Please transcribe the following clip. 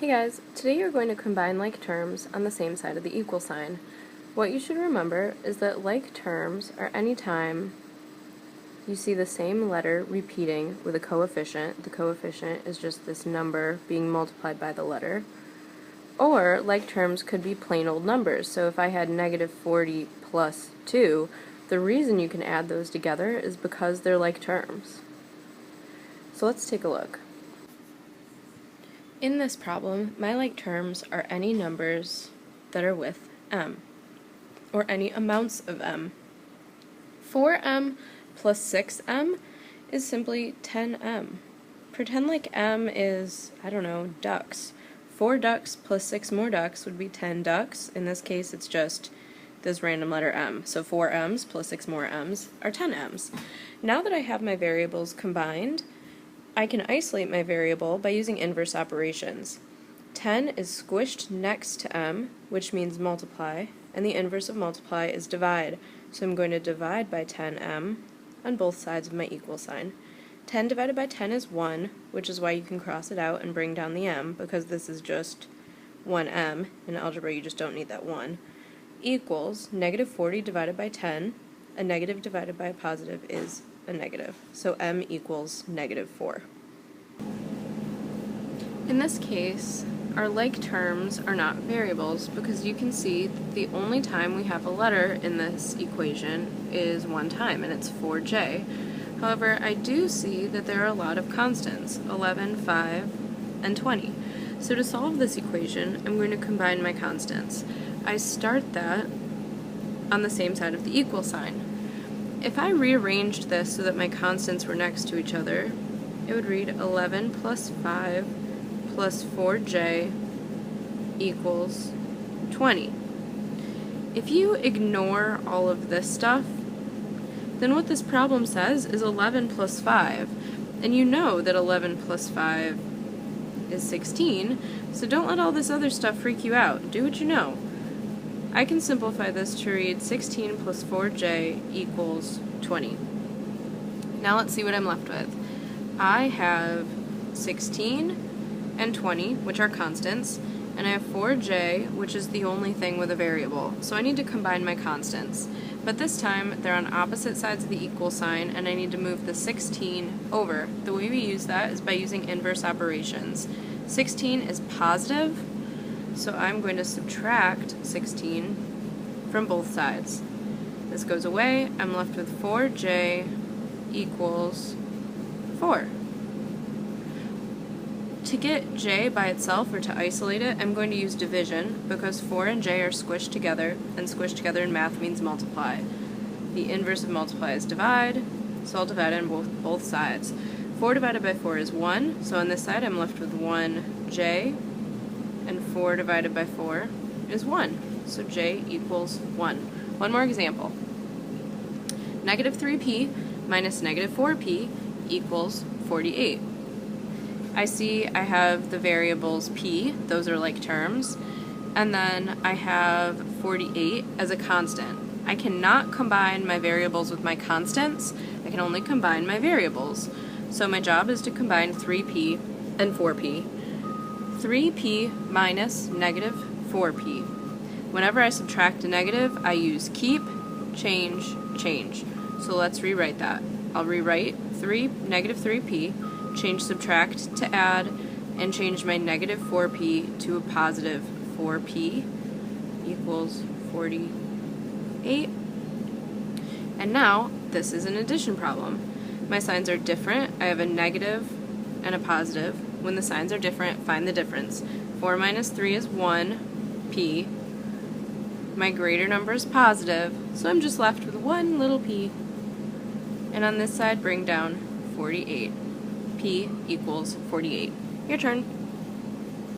Hey guys, today you're going to combine like terms on the same side of the equal sign. What you should remember is that like terms are any time you see the same letter repeating with a coefficient. The coefficient is just this number being multiplied by the letter. Or like terms could be plain old numbers. So if I had negative 40 plus 2, the reason you can add those together is because they're like terms. So let's take a look. In this problem, my like terms are any numbers that are with m, or any amounts of m. 4m plus 6m is simply 10m. Pretend like m is, I don't know, ducks. 4 ducks plus 6 more ducks would be 10 ducks. In this case, it's just this random letter m. So 4 m's plus 6 more m's are 10 m's. Now that I have my variables combined, I can isolate my variable by using inverse operations. 10 is squished next to m, which means multiply, and the inverse of multiply is divide. So I'm going to divide by 10m on both sides of my equal sign. 10 divided by 10 is 1, which is why you can cross it out and bring down the m, because this is just 1m. In algebra, you just don't need that 1. Equals negative 40 divided by 10. A negative divided by a positive is a negative. So m equals negative 4. In this case, our like terms are not variables because you can see that the only time we have a letter in this equation is one time, and it's 4j. However, I do see that there are a lot of constants, 11, 5, and 20. So to solve this equation, I'm going to combine my constants. I start that on the same side of the equal sign. If I rearranged this so that my constants were next to each other, it would read 11 plus 5 plus 4j equals 20. If you ignore all of this stuff, then what this problem says is 11 plus 5, and you know that 11 plus 5 is 16, so don't let all this other stuff freak you out. Do what you know. I can simplify this to read 16 plus 4j equals 20. Now let's see what I'm left with. I have 16 and 20, which are constants, and I have 4j, which is the only thing with a variable. So I need to combine my constants. But this time, they're on opposite sides of the equal sign, and I need to move the 16 over. The way we use that is by using inverse operations. 16 is positive, so I'm going to subtract 16 from both sides. This goes away. I'm left with 4j equals 4. To get j by itself, or to isolate it, I'm going to use division, because 4 and j are squished together, and squished together in math means multiply. The inverse of multiply is divide, so I'll divide on both sides. 4 divided by 4 is 1, so on this side I'm left with 1j, and 4 divided by 4 is 1, so j equals 1. One more example. Negative 3p minus negative 4p equals 48. I see I have the variables p, those are like terms, and then I have 48 as a constant. I cannot combine my variables with my constants, I can only combine my variables. So my job is to combine 3p and 4p. 3p minus negative 4p. Whenever I subtract a negative, I use keep, change, change. So let's rewrite that. I'll rewrite negative 3p, change subtract to add, and change my negative 4p to a positive 4p equals 48. And now, this is an addition problem. My signs are different. I have a negative and a positive. When the signs are different, find the difference. 4 minus 3 is 1p. My greater number is positive, so I'm just left with one little p. And on this side, bring down 48. P equals 48. Your turn.